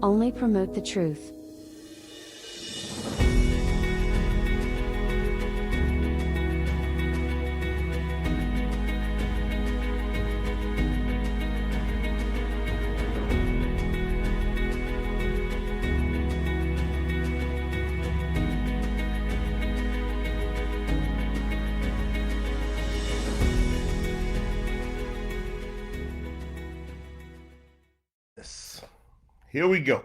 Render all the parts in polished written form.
only promote the truth. Here we go.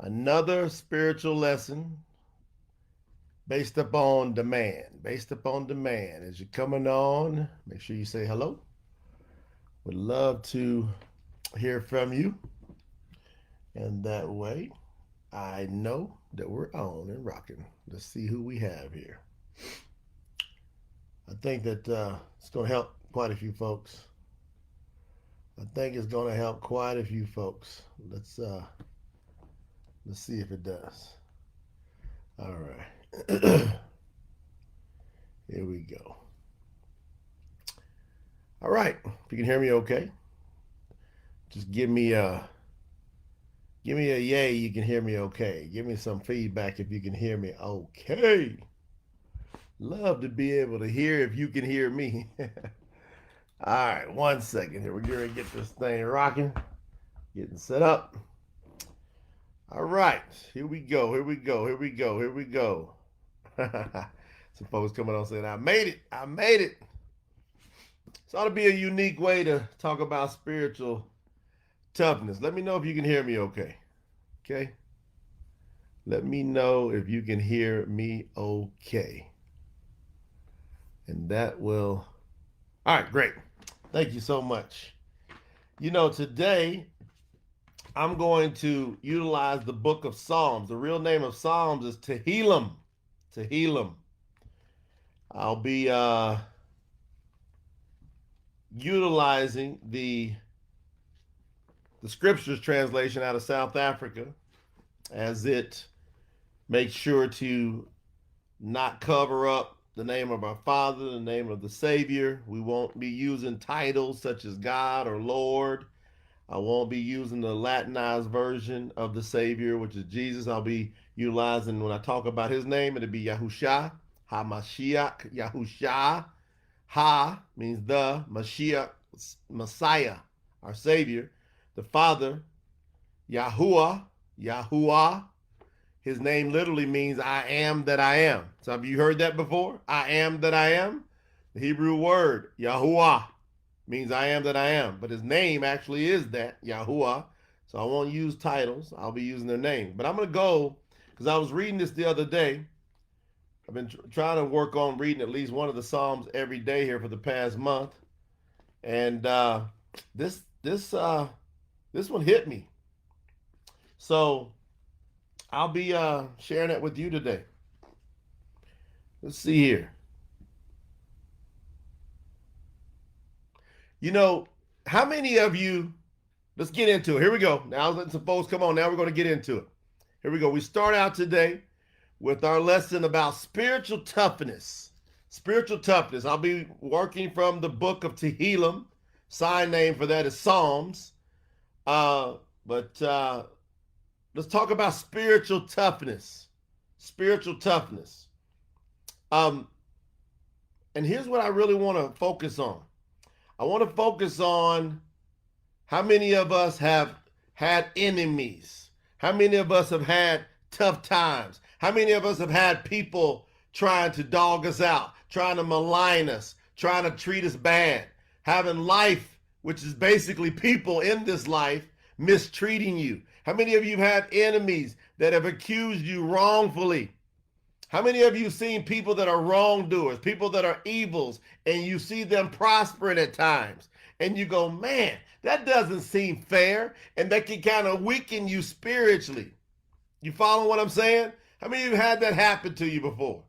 Another spiritual lesson based upon demand. Based upon demand. As you're coming on, make sure you say hello. Would love to hear from you. And that way, I know that we're on and rocking. Let's see who we have here. I think that it's going to help quite a few folks. Let's see if it does. All right. Here we go. All right. If you can hear me okay, just give me a yay. You can hear me okay. Give me some feedback if you can hear me okay. Love to be able to hear if you can hear me. All right, 1 second here. We're going to get this thing rocking, getting set up. All right, here we go. Some folks coming on saying, I made it. This ought to be a unique way to talk about spiritual toughness. Let me know if you can hear me okay. Okay? Let me know if you can hear me okay. And that will... All right, great. Thank you so much. You know, today I'm going to utilize the book of Psalms. The real name of Psalms is Tehillim. I'll be utilizing the scriptures translation out of South Africa, as it makes sure to not cover up the name of our Father, the name of the Savior. We won't be using titles such as God or Lord. I won't be using the Latinized version of the Savior, which is Jesus. I'll be utilizing, when I talk about his name, it'll be Yahusha, HaMashiach, Yahusha. Ha means the, Mashiach, Messiah, our Savior. The Father, Yahuwah. His name literally means I am that I am. So have you heard that before? I am that I am. The Hebrew word, Yahuwah, means I am that I am. But his name actually is that, Yahuwah. So I won't use titles. I'll be using their name. But I'm going to go, because I was reading this the other day. I've been trying to work on reading at least one of the Psalms every day here for the past month. And this one hit me. So I'll be sharing it with you today. Let's see here. You know, how many of you, let's get into it. Here we go. Now I was letting some folks come on. Now we're going to get into it. Here we go. We start out today with our lesson about spiritual toughness. Spiritual toughness. I'll be working from the book of Tehillim. Sign name for that is Psalms. Let's talk about spiritual toughness. Spiritual toughness. And here's what I really want to focus on. I want to focus on how many of us have had enemies. How many of us have had tough times. How many of us have had people trying to dog us out, trying to malign us, trying to treat us bad, having life, which is basically people in this life, mistreating you. How many of you have had enemies that have accused you wrongfully? How many of you have seen people that are wrongdoers, people that are evils, and you see them prospering at times? And you go, man, that doesn't seem fair, and that can kind of weaken you spiritually. You follow what I'm saying? How many of you have had that happen to you before?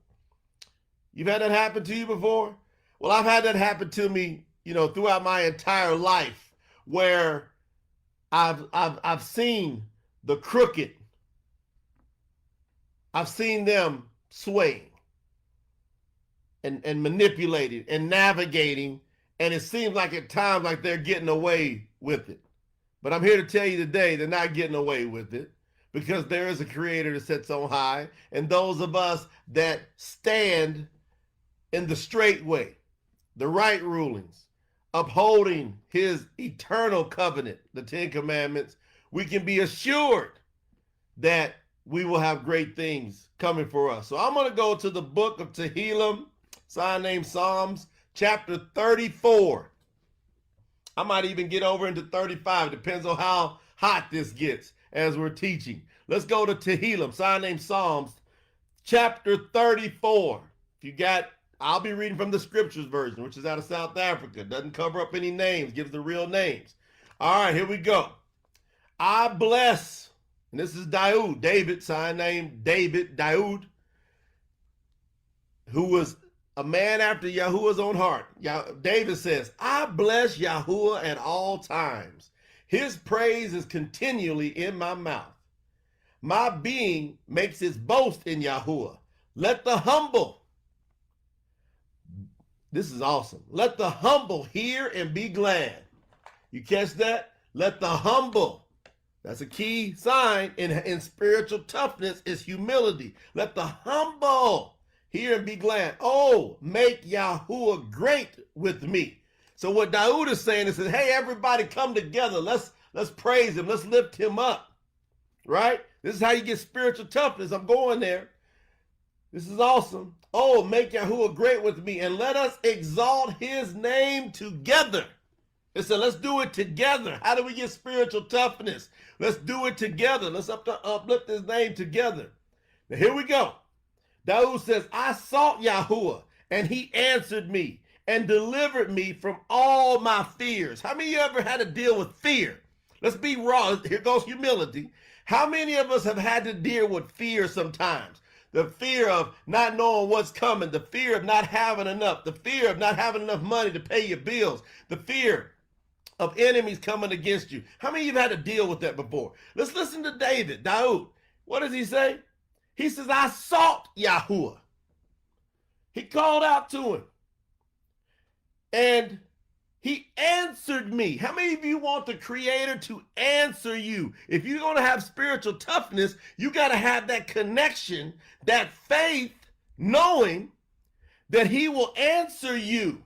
You've had that happen to you before? Well, I've had that happen to me, throughout my entire life, where I've seen the crooked. I've seen them swaying and manipulating and navigating, and it seems like at times like they're getting away with it. But I'm here to tell you today, they're not getting away with it because there is a creator that sits on high. And those of us that stand in the straight way, the right rulings, upholding his eternal covenant, the 10 Commandments, we can be assured that we will have great things coming for us. So I'm going to go to the book of Tehillim, sign named Psalms, chapter 34. I might even get over into 35. Depends on how hot this gets as we're teaching. Let's go to Tehillim, sign named Psalms, chapter 34. If you got, I'll be reading from the scriptures version, which is out of South Africa. Doesn't cover up any names, gives the real names. All right, here we go. I bless, and this is David, sign name Daud, who was a man after Yahuwah's own heart. David says, I bless Yahuwah at all times. His praise is continually in my mouth. My being makes its boast in Yahuwah. Let the humble, this is awesome. Let the humble hear and be glad. You catch that? Let the humble, that's a key sign in spiritual toughness, is humility. Let the humble hear and be glad. Oh, make Yahuwah great with me. So what Daud is saying is, hey, everybody come together. Let's praise him. Let's lift him up. Right? This is how you get spiritual toughness. I'm going there. This is awesome. Oh, make Yahuwah great with me, and let us exalt his name together. It said, let's do it together. How do we get spiritual toughness? Let's do it together. Let's uplift his name together. Now here we go. Daud says, I sought Yahuwah, and he answered me and delivered me from all my fears. How many of you ever had to deal with fear? Let's be raw. Here goes humility. How many of us have had to deal with fear sometimes? The fear of not knowing what's coming, the fear of not having enough, the fear of not having enough money to pay your bills, the fear of enemies coming against you. How many of you have had to deal with that before? Let's listen to Daud. What does he say? He says, I sought Yahuwah. He called out to him. And he answered me. How many of you want the Creator to answer you? If you're going to have spiritual toughness, you got to have that connection, that faith, knowing that he will answer you.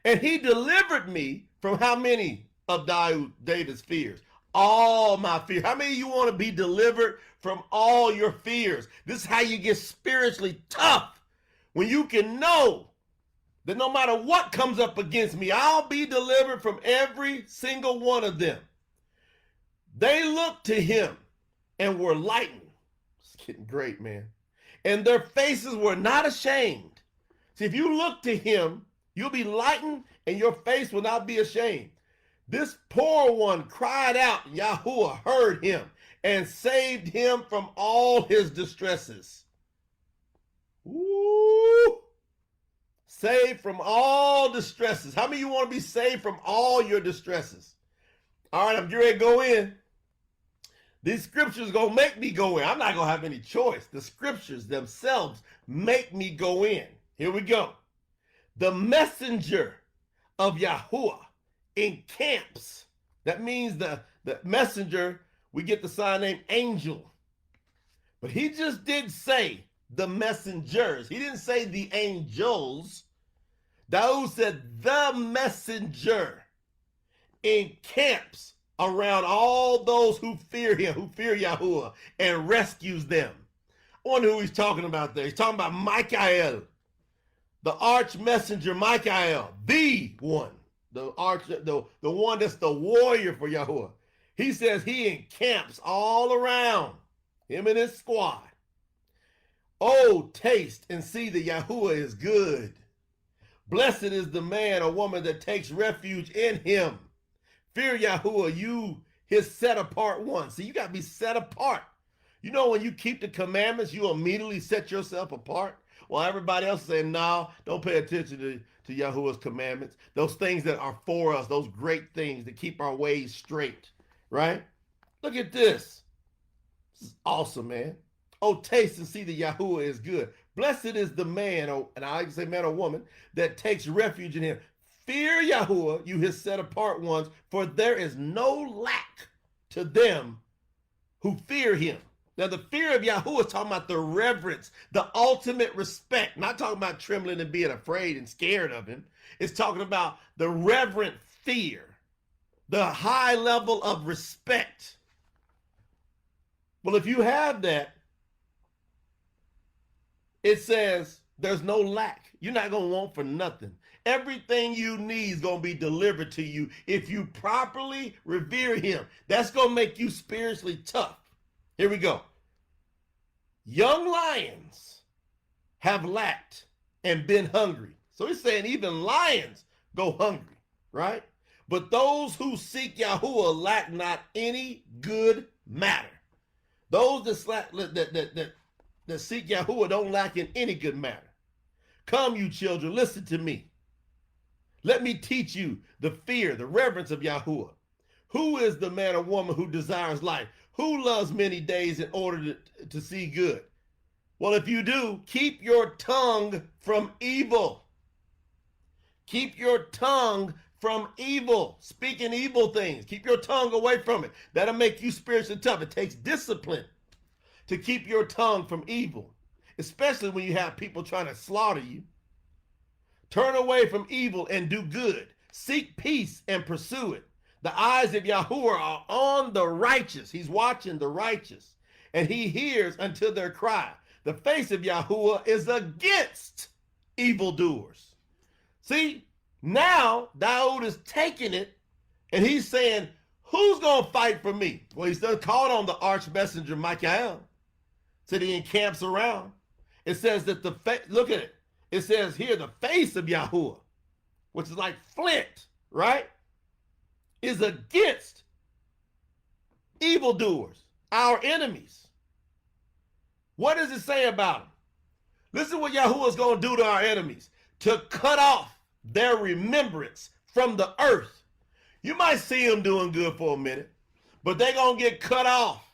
And he delivered me from how many of David's fears? All my fears. How many of you want to be delivered from all your fears? This is how you get spiritually tough. When you can know that no matter what comes up against me, I'll be delivered from every single one of them. They looked to him and were lightened. It's getting great, man. And their faces were not ashamed. See, if you look to him, you'll be lightened and your face will not be ashamed. This poor one cried out, Yahuwah heard him and saved him from all his distresses. Ooh. Saved from all distresses. How many of you want to be saved from all your distresses? All right, I'm getting ready to go in. These scriptures going to make me go in. I'm not going to have any choice. The scriptures themselves make me go in. Here we go. The messenger of Yahuwah encamps. That means the messenger, we get the sign name angel. But he just did say the messengers. He didn't say the angels. Daud said the messenger encamps around all those who fear him, who fear Yahuwah, and rescues them. I wonder who he's talking about there. He's talking about Michael, the arch messenger Michael, the one, the one that's the warrior for Yahuwah. He says he encamps all around him and his squad. Oh, taste and see that Yahuwah is good. Blessed is the man or woman that takes refuge in him. Fear Yahuwah, you his set apart one. See, you got to be set apart. You know, when you keep the commandments, you immediately set yourself apart. While everybody else is saying, no, don't pay attention to Yahuwah's commandments. Those things that are for us, those great things that keep our ways straight, right? Look at this. This is awesome, man. Oh, taste and see that Yahuwah is good. Blessed is the man, and I like to say man or woman, that takes refuge in him. Fear Yahuwah, you his set apart ones, for there is no lack to them who fear him. Now, the fear of Yahuwah is talking about the reverence, the ultimate respect, not talking about trembling and being afraid and scared of him. It's talking about the reverent fear, the high level of respect. Well, if you have that, it says there's no lack. You're not going to want for nothing. Everything you need is going to be delivered to you if you properly revere him. That's going to make you spiritually tough. Here we go. Young lions have lacked and been hungry. So he's saying even lions go hungry, right? But those who seek Yahuwah lack not any good matter. Those that seek Yahuwah don't lack in any good matter. Come, you children, listen to me. Let me teach you the fear, the reverence of Yahuwah. Who is the man or woman who desires life? Who loves many days in order to see good? Well, if you do, keep your tongue from evil. Keep your tongue from evil, speaking evil things. Keep your tongue away from it. That'll make you spiritually tough. It takes discipline to keep your tongue from evil, especially when you have people trying to slaughter you. Turn away from evil and do good. Seek peace and pursue it. The eyes of Yahuwah are on the righteous. He's watching the righteous, and he hears until their cry. The face of Yahuwah is against evildoers. See, now Daud is taking it, and he's saying, who's going to fight for me? Well, he's done called on the arch messenger Michael. Said he encamps around. It says that look at it. It says here, the face of Yahuwah, which is like flint, right, is against evildoers, our enemies. What does it say about them? Listen what Yahuwah is going to do to our enemies. To cut off their remembrance from the earth. You might see them doing good for a minute, but they're going to get cut off.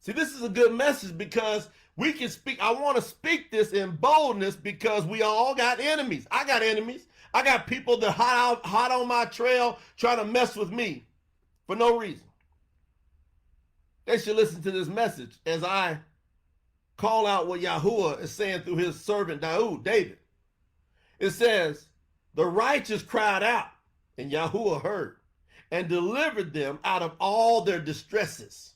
See, this is a good message because we can speak. I want to speak this in boldness because we all got enemies. I got enemies. I got people that hot on my trail trying to mess with me for no reason. They should listen to this message as I call out what Yahuwah is saying through his servant David. It says, the righteous cried out, and Yahuwah heard, and delivered them out of all their distresses.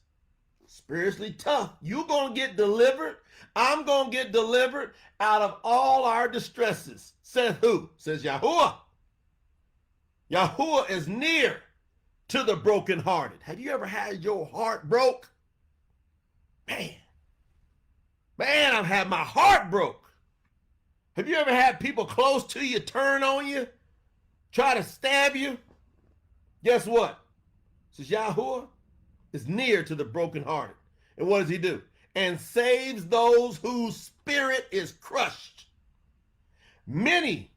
Spiritually tough. You're going to get delivered. I'm going to get delivered out of all our distresses. Says who? Says Yahuwah. Yahuwah is near to the brokenhearted. Have you ever had your heart broke? Man, I've had my heart broke. Have you ever had people close to you turn on you, try to stab you? Guess what? Says Yahuwah is near to the brokenhearted. And what does he do? And saves those whose spirit is crushed. Many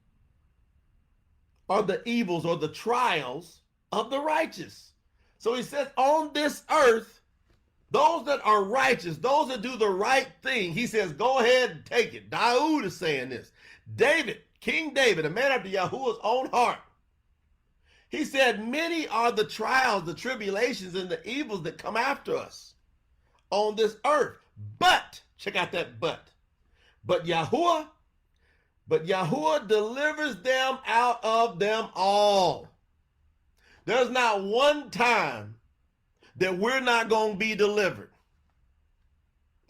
are the evils or the trials of the righteous. So he says on this earth, those that are righteous, those that do the right thing, he says, go ahead and take it. Daud is saying this. David, King David, a man after Yahuwah's own heart, he said, many are the trials, the tribulations, and the evils that come after us on this earth. But, check out that but Yahuwah delivers them out of them all. There's not one time that we're not going to be delivered.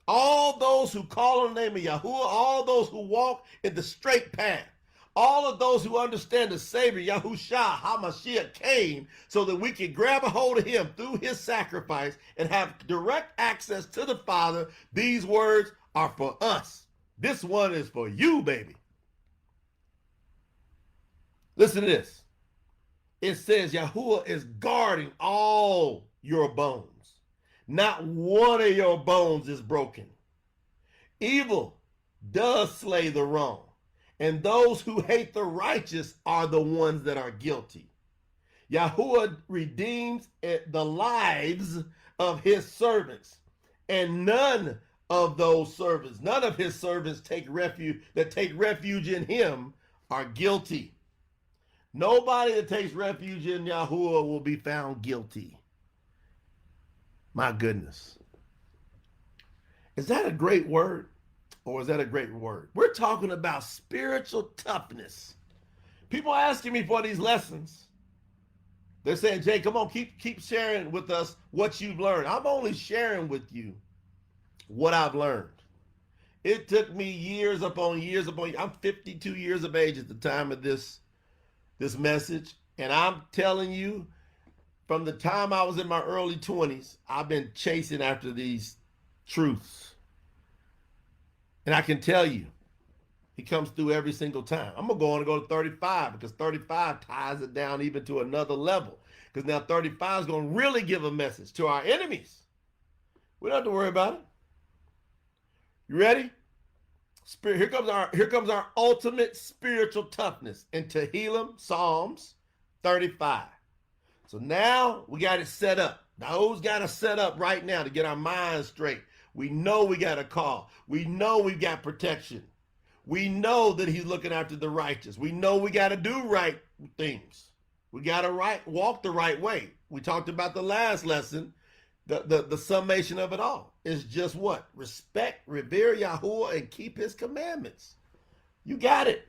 All those who call on the name of Yahuwah, all those who walk in the straight path, all of those who understand the Savior, Yahushua HaMashiach, came so that we can grab a hold of him through his sacrifice and have direct access to the Father. These words are for us. This one is for you, baby. Listen to this. It says Yahuwah is guarding all your bones. Not one of your bones is broken. Evil does slay the wrong, and those who hate the righteous are the ones that are guilty. Yahuwah redeems the lives of his servants, and none of his servants take refuge in him are guilty. Nobody that takes refuge in Yahuwah will be found guilty. My goodness. Is that a great word? Or is that a great word? We're talking about spiritual toughness. People are asking me for these lessons. They're saying, Jay, come on, keep sharing with us what you've learned. I'm only sharing with you what I've learned. It took me years upon years upon years. I'm 52 years of age at the time of this message. And I'm telling you, from the time I was in my early 20s, I've been chasing after these truths. And I can tell you, he comes through every single time. I'm going to go to 35 because 35 ties it down even to another level. Because now 35 is going to really give a message to our enemies. We don't have to worry about it. You ready? Here comes our ultimate spiritual toughness in Tehillim, Psalms 35. So now we got it set up. Those got to set up right now to get our minds straight. We know we got a call. We know we got protection. We know that he's looking after the righteous. We know we got to do right things. We got to walk the right way. We talked about the last lesson, the summation of it all. Is just what? Respect, revere Yahuwah, and keep his commandments. You got it.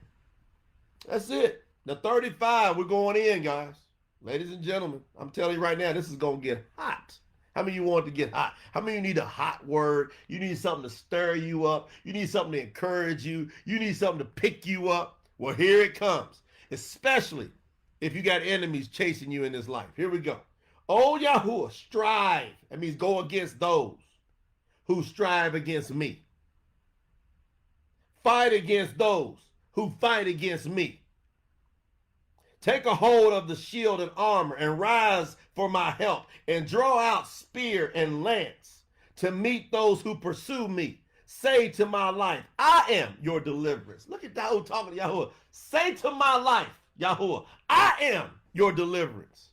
That's it. The 35, we're going in, guys. Ladies and gentlemen, I'm telling you right now, this is going to get hot. How many of you want it to get hot? How many of you need a hot word? You need something to stir you up. You need something to encourage you. You need something to pick you up. Well, here it comes. Especially if you got enemies chasing you in this life. Here we go. Oh, Yahuwah, strive. That means go against those who strive against me. Fight against those who fight against me. Take a hold of the shield and armor and rise for my help and draw out spear and lance to meet those who pursue me. Say to my life, I am your deliverance. Look at Dawood talking to Yahuwah. Say to my life, Yahuwah, I am your deliverance.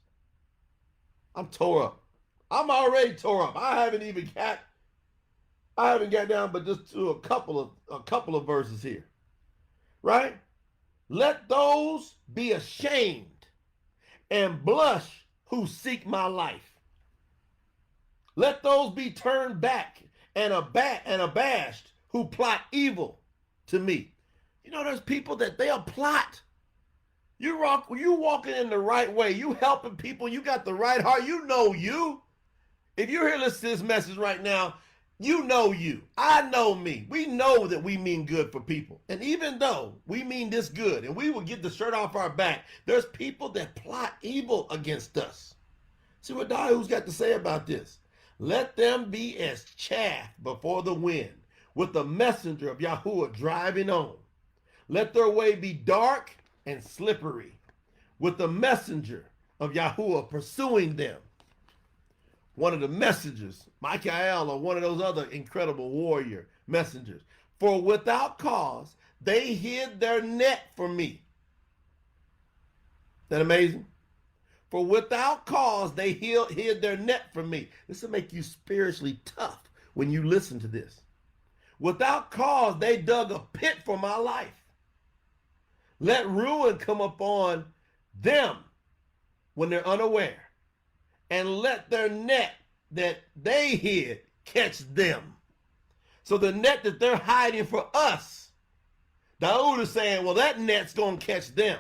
I'm tore up. I'm already tore up. I haven't got down but just to a couple of verses here. Right? Let those be ashamed and blush who seek my life. Let those be turned back and abashed who plot evil to me. You know, there's people that they'll plot. You walking in the right way. You helping people. You got the right heart. You know you. If you're here listening to this message right now, you know you. I know me. We know that we mean good for people. And even though we mean this good and we will get the shirt off our back, there's people that plot evil against us. See what Dahu's got to say about this. Let them be as chaff before the wind, with the messenger of Yahuwah driving on. Let their way be dark and slippery, with the messenger of Yahuwah pursuing them. One of the messengers, Michael, or one of those other incredible warrior messengers. For without cause, they hid their net from me. Isn't that amazing? For without cause, they hid their net from me. This will make you spiritually tough when you listen to this. Without cause, they dug a pit for my life. Let ruin come upon them when they're unaware. And let their net that they hid catch them. So the net that they're hiding for us, Daoud is saying, well, that net's going to catch them.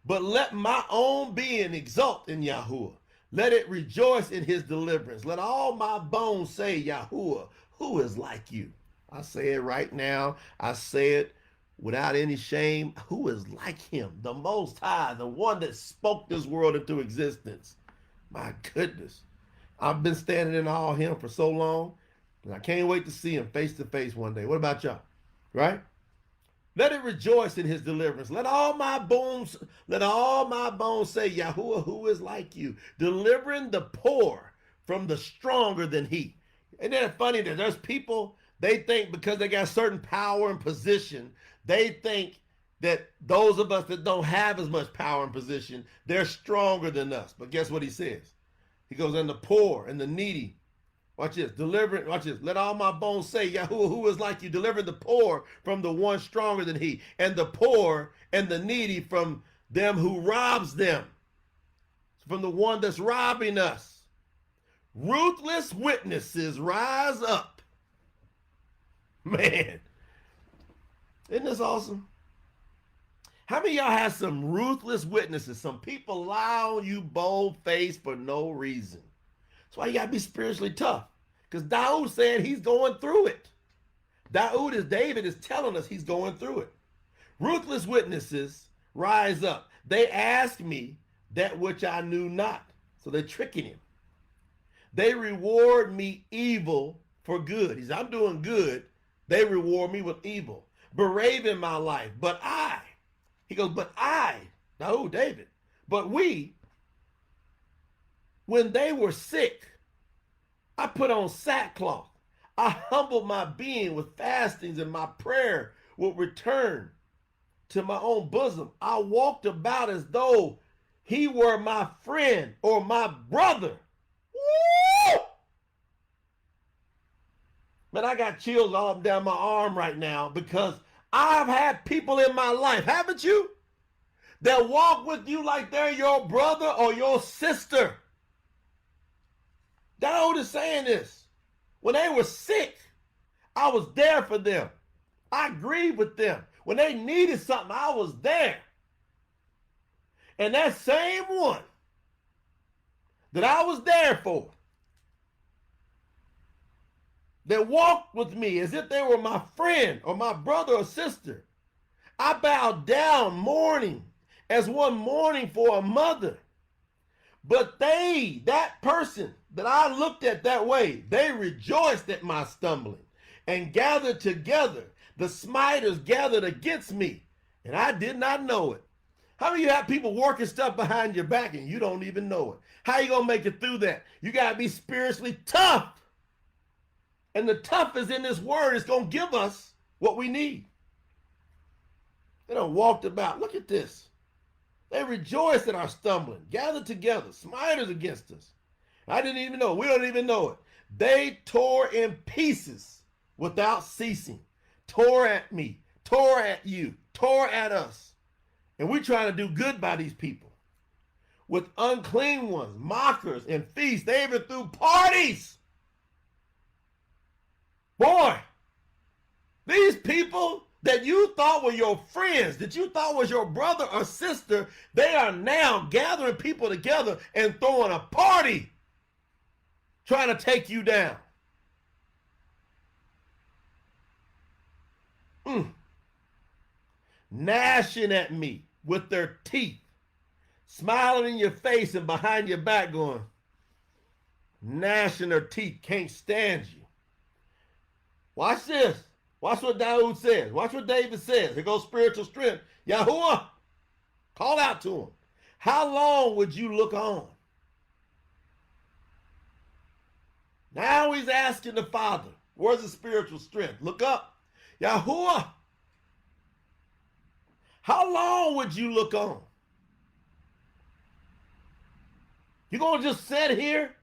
But let my own being exult in Yahuwah. Let it rejoice in his deliverance. Let all my bones say, Yahuwah, who is like you? I say it right now. I say it without any shame. Who is like him? The Most High, the one that spoke this world into existence. My goodness. I've been standing in awe of him for so long, and I can't wait to see him face to face one day. What about y'all? Right? Let it rejoice in his deliverance. Let all my bones say, Yahuwah, who is like you, delivering the poor from the stronger than he. Isn't that funny that there's people, they think because they got certain power and position, they think that those of us that don't have as much power and position, they're stronger than us. But guess what he says? He goes, and the poor and the needy. Watch this. Watch this. Let all my bones say, Yahuwah, who is like you, deliver the poor from the one stronger than he, and the poor and the needy from them who robs them, from the one that's robbing us. Ruthless witnesses rise up. Man, isn't this awesome? How many of y'all have some ruthless witnesses? Some people lie on you bold-faced for no reason. That's why you got to be spiritually tough. Because Daoud said he's going through it. David is telling us he's going through it. Ruthless witnesses rise up. They ask me that which I knew not. So they're tricking him. They reward me evil for good. He said, I'm doing good. They reward me with evil. Beraving my life. But I, he goes, but I, Daoud, David, but we, when they were sick, I put on sackcloth. I humbled my being with fastings, and my prayer would return to my own bosom. I walked about as though he were my friend or my brother. Woo! Man, I got chills all up and down my arm right now because I've had people in my life, haven't you? That walk with you like they're your brother or your sister. Daoud is saying this. When they were sick, I was there for them. I grieved with them. When they needed something, I was there. And that same one that I was there for, that walked with me as if they were my friend or my brother or sister, I bowed down mourning as one mourning for a mother. But they, that person that I looked at that way, they rejoiced at my stumbling and gathered together. The smiters gathered against me, and I did not know it. How many of you have people working stuff behind your back and you don't even know it? How you going to make it through that? You got to be spiritually tough. And the toughest in this word is going to give us what we need. They done walked about. Look at this. They rejoiced at our stumbling, gathered together, smiters against us. I didn't even know. We don't even know it. They tore in pieces without ceasing. Tore at me, tore at you, tore at us. And we're trying to do good by these people. With unclean ones, mockers, and feasts. They even threw parties. Boy, these people that you thought were your friends, that you thought was your brother or sister, they are now gathering people together and throwing a party, trying to take you down. Gnashing at me with their teeth, smiling in your face and behind your back going, gnashing their teeth, can't stand you. Watch this. Watch what Daoud says. Watch what David says. Here goes spiritual strength. Yahuwah, call out to him. How long would you look on? Now he's asking the Father, where's the spiritual strength? Look up. Yahuwah, how long would you look on? You're going to just sit here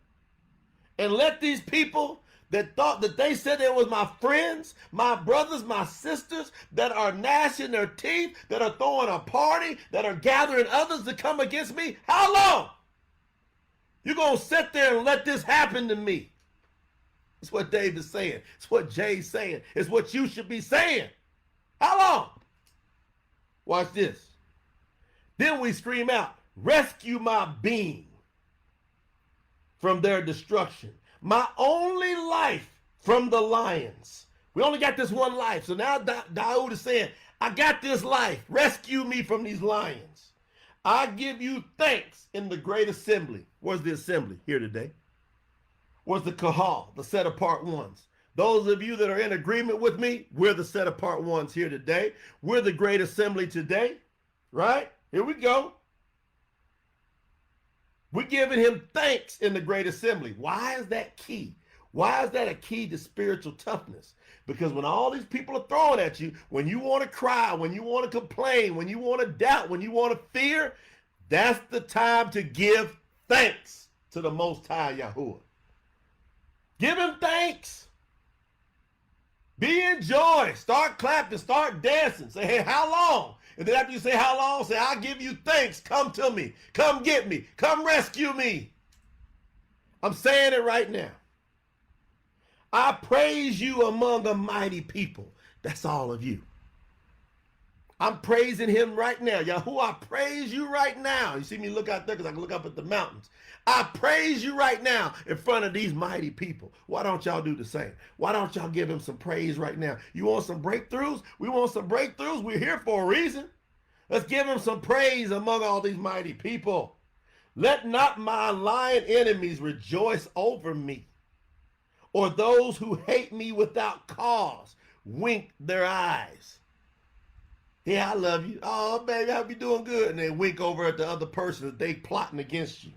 and let these people that thought that they said they was my friends, my brothers, my sisters, that are gnashing their teeth, that are throwing a party, that are gathering others to come against me? How long? You're going to sit there and let this happen to me? It's what David's saying. It's what Jay's saying. It's what you should be saying. How long? Watch this. Then we scream out, rescue my being from their destruction. My only life from the lions. We only got this one life. So now Daoud is saying, I got this life. Rescue me from these lions. I give you thanks in the great assembly. Where's the assembly? Here today. Where's the kahal, the set apart ones? Those of you that are in agreement with me, we're the set apart ones here today. We're the great assembly today, right? Here we go. We're giving him thanks in the great assembly. Why is that key? Why is that a key to spiritual toughness? Because when all these people are throwing at you, when you want to cry, when you want to complain, when you want to doubt, when you want to fear, that's the time to give thanks to the Most High Yahuwah. Give him thanks. Be in joy. Start clapping. Start dancing. Say, hey, how long? And then after you say how long, say, I'll give you thanks. Come to me. Come get me. Come rescue me. I'm saying it right now. I praise you among a mighty people. That's all of you. I'm praising him right now. Yahuwah, I praise you right now. You see me look out there because I can look up at the mountains. I praise you right now in front of these mighty people. Why don't y'all do the same? Why don't y'all give him some praise right now? You want some breakthroughs? We want some breakthroughs. We're here for a reason. Let's give him some praise among all these mighty people. Let not my lying enemies rejoice over me, or those who hate me without cause wink their eyes. Yeah, I love you. Oh, baby, I hope you're doing good. And they wink over at the other person that they plotting against you.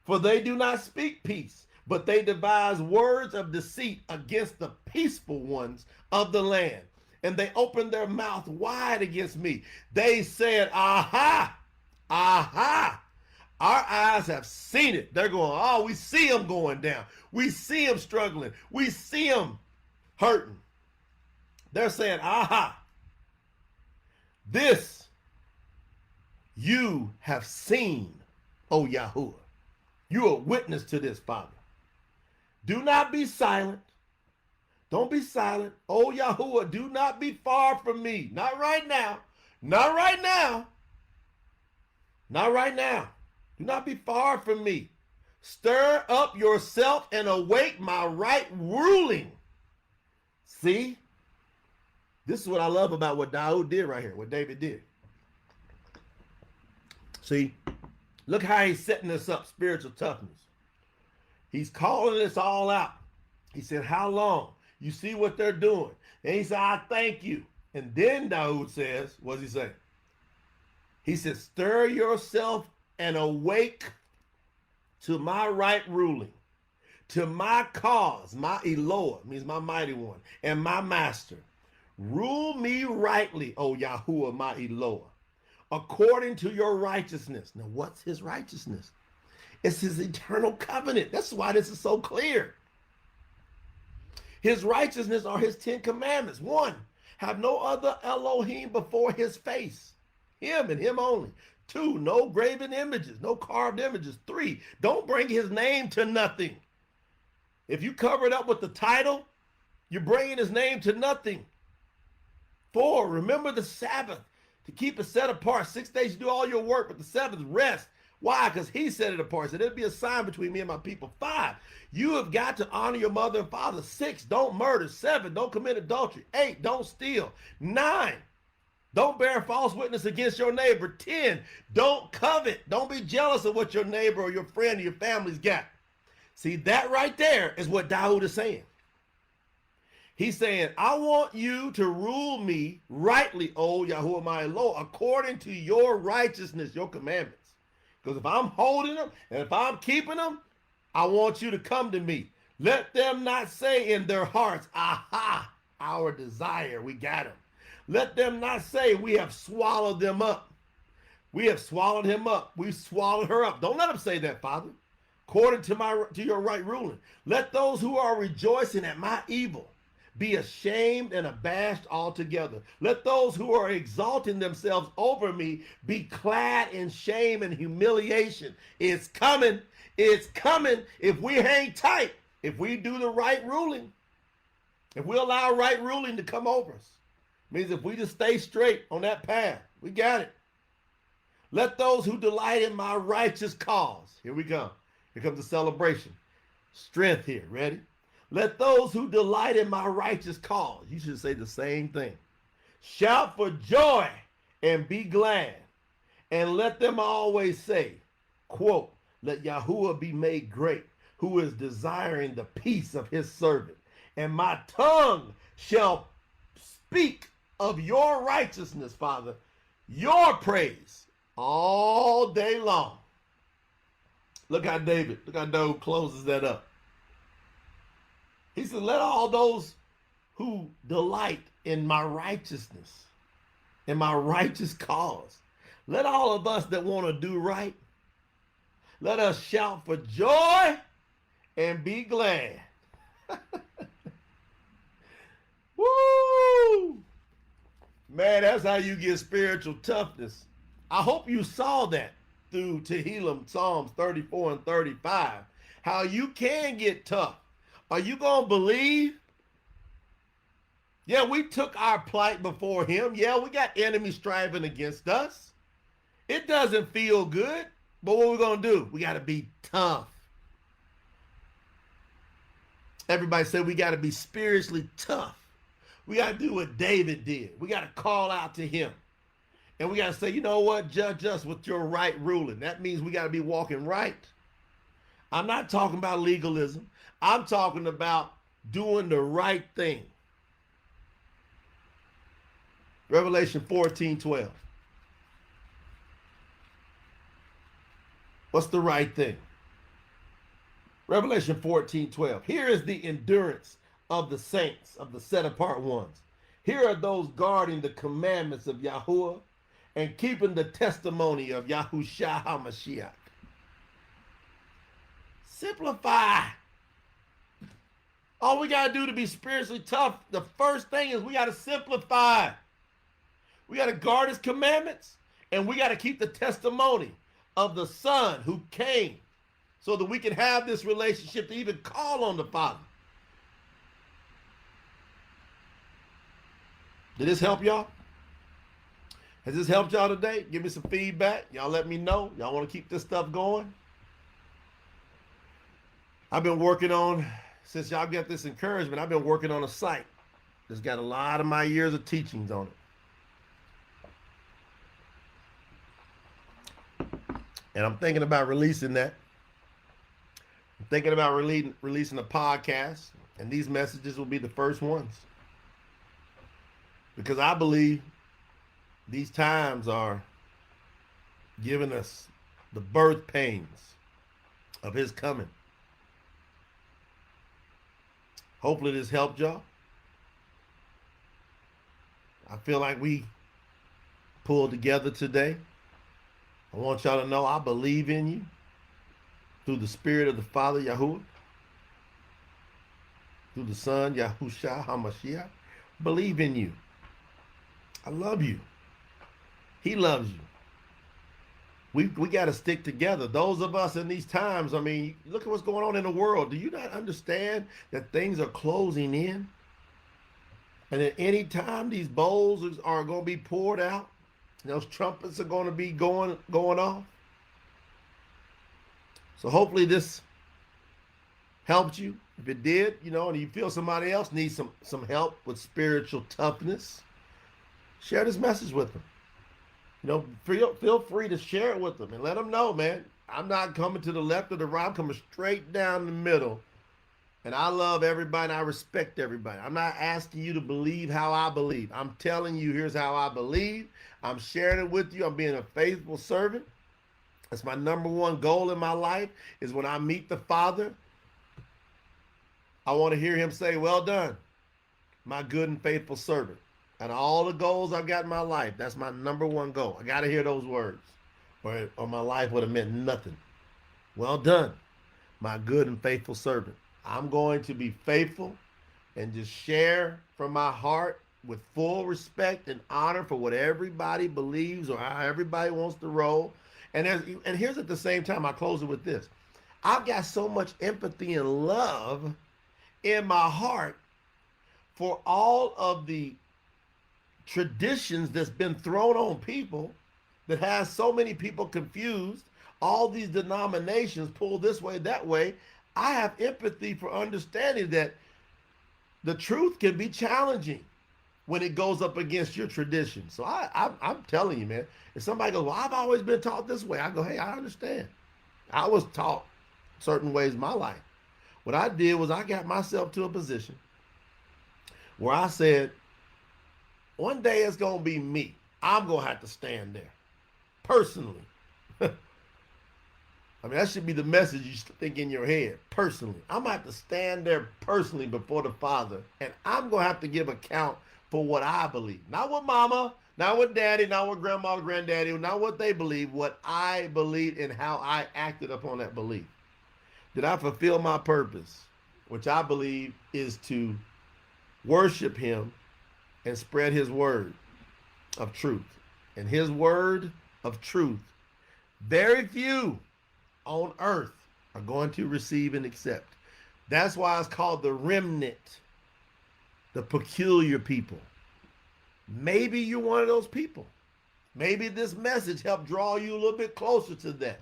For they do not speak peace, but they devise words of deceit against the peaceful ones of the land. And they opened their mouth wide against me. They said, aha, aha. Our eyes have seen it. They're going, oh, we see him going down. We see him struggling. We see him hurting. They're saying, aha. This you have seen, O Yahuwah. You are witness to this, Father. Do not be silent. Don't be silent. O Yahuwah, do not be far from me. Not right now. Not right now. Not right now. Do not be far from me. Stir up yourself and awake my right ruling. See? This is what I love about what Daud did right here, what David did. See, look how he's setting this up, spiritual toughness. He's calling this all out. He said, how long? You see what they're doing. And he said, I thank you. And then Daud says, what does he say? He said, stir yourself and awake to my right ruling, to my cause, my Eloah, means my mighty one, and my master. Rule me rightly, O Yahuwah, my Eloah, according to your righteousness. Now, what's his righteousness? It's his eternal covenant. That's why this is so clear. His righteousness are his 10 commandments. 1, have no other Elohim before his face. Him and him only. 2, no graven images, no carved images. 3, don't bring his name to nothing. If you cover it up with the title, you're bringing his name to nothing. 4, remember the Sabbath to keep it set apart. 6 days you do all your work, but the 7th rest. Why? Because he set it apart. So there'll be a sign between me and my people. 5, you have got to honor your mother and father. 6, don't murder. 7, don't commit adultery. 8, don't steal. 9, don't bear false witness against your neighbor. 10, don't covet. Don't be jealous of what your neighbor or your friend or your family's got. See, that right there is what Daud is saying. He's saying, I want you to rule me rightly, O Yahuwah my Eloah, according to your righteousness, your commandments. Because if I'm holding them and if I'm keeping them, I want you to come to me. Let them not say in their hearts, aha, our desire, we got him. Let them not say we have swallowed them up. We have swallowed him up. We swallowed her up. Don't let them say that, Father. According to your right ruling. Let those who are rejoicing at my evil be ashamed and abashed altogether. Let those who are exalting themselves over me be clad in shame and humiliation. It's coming. It's coming if we hang tight, if we do the right ruling, if we allow right ruling to come over us. Means if we just stay straight on that path, we got it. Let those who delight in my righteous cause. Here we go. Here comes the celebration. Strength here. Ready? Let those who delight in my righteous cause. You should say the same thing. Shout for joy and be glad. And let them always say, quote, let Yahuwah be made great, who is desiring the peace of his servant. And my tongue shall speak of your righteousness, Father, your praise all day long. Look how Daud closes that up. He said, let all those who delight in my righteousness, in my righteous cause, let all of us that want to do right, let us shout for joy and be glad. Woo! Man, that's how you get spiritual toughness. I hope you saw that through Tehillim, Psalms 34 and 35. How you can get tough. Are you going to believe? Yeah, we took our plight before him. Yeah, we got enemies striving against us. It doesn't feel good, but what we're going to do? We got to be tough. Everybody said we got to be spiritually tough. We got to do what David did. We got to call out to him. And we got to say, you know what? Judge us with your right ruling. That means we got to be walking right. I'm not talking about legalism. I'm talking about doing the right thing. Revelation 14:12. What's the right thing? Revelation 14:12. Here is the endurance of the saints, of the set apart ones. Here are those guarding the commandments of Yahuwah and keeping the testimony of Yahushua HaMashiach. Simplify. All we got to do to be spiritually tough, the first thing is we got to simplify. We got to guard his commandments, and we got to keep the testimony of the Son who came so that we can have this relationship to even call on the Father. Did this help y'all? Has this helped y'all today? Give me some feedback. Y'all let me know. Y'all want to keep this stuff going? I've been working on, since y'all get this encouragement, I've been working on a site that's got a lot of my years of teachings on it. And I'm thinking about releasing that. I'm thinking about releasing a podcast, and these messages will be the first ones. Because I believe these times are giving us the birth pains of his coming. Hopefully this helped y'all. I feel like we pulled together today. I want y'all to know I believe in you through the Spirit of the Father, Yahuwah, through the Son, Yahushua HaMashiach. Believe in you. I love you. He loves you. We got to stick together. Those of us in these times, I mean, look at what's going on in the world. Do you not understand that things are closing in? And at any time these bowls are going to be poured out, those trumpets are going to be going off. So hopefully this helped you. If it did, and you feel somebody else needs some help with spiritual toughness, share this message with them. Feel free to share it with them and let them know, man, I'm not coming to the left or the right. I'm coming straight down the middle. And I love everybody. And I respect everybody. I'm not asking you to believe how I believe. I'm telling you, here's how I believe. I'm sharing it with you. I'm being a faithful servant. That's my number one goal in my life, is when I meet the Father, I want to hear him say, well done, my good and faithful servant. And all the goals I've got in my life, that's my number one goal. I got to hear those words, or my life would have meant nothing. Well done, my good and faithful servant. I'm going to be faithful and just share from my heart with full respect and honor for what everybody believes or how everybody wants to roll. And here's at the same time, I close it with this. I've got so much empathy and love in my heart for all of the traditions that's been thrown on people that has so many people confused, all these denominations pull this way, that way. I have empathy for understanding that the truth can be challenging when it goes up against your tradition. So I'm telling you, man, if somebody goes, well, I've always been taught this way, I go, hey, I understand. I was taught certain ways in my life. What I did was I got myself to a position where I said, one day it's going to be me. I'm going to have to stand there personally. I mean, that should be the message you think in your head. Personally. I'm going to have to stand there personally before the Father, and I'm going to have to give account for what I believe. Not what mama, not what daddy, not what grandma, granddaddy, not what they believe, what I believe and how I acted upon that belief. Did I fulfill my purpose, which I believe is to worship him and spread his word. of truth. And his word of truth, very few on earth are going to receive and accept. That's why it's called the remnant, the peculiar people. Maybe you're one of those people. Maybe this message helped draw you a little bit closer to that,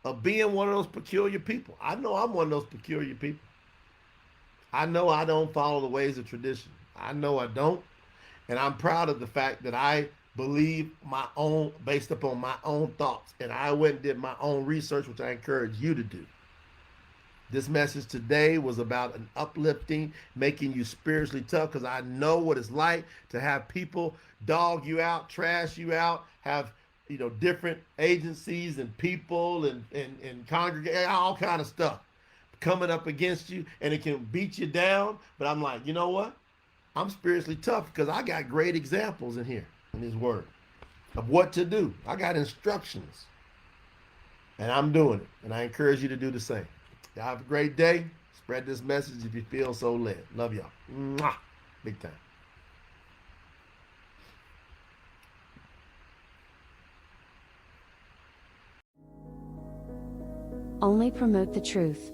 of being one of those peculiar people. I know I'm one of those peculiar people. I know I don't follow the ways of tradition. I know I don't. And I'm proud of the fact that I believe my own, based upon my own thoughts. And I went and did my own research, which I encourage you to do. This message today was about an uplifting, making you spiritually tough, because I know what it's like to have people dog you out, trash you out, have different agencies and people and congregate, all kind of stuff coming up against you, and it can beat you down. But I'm like, you know what? I'm spiritually tough because I got great examples in here in his word of what to do. I got instructions, and I'm doing it. And I encourage you to do the same. Y'all have a great day. Spread this message if you feel so led. Love y'all. Mwah. Big time. Only promote the truth.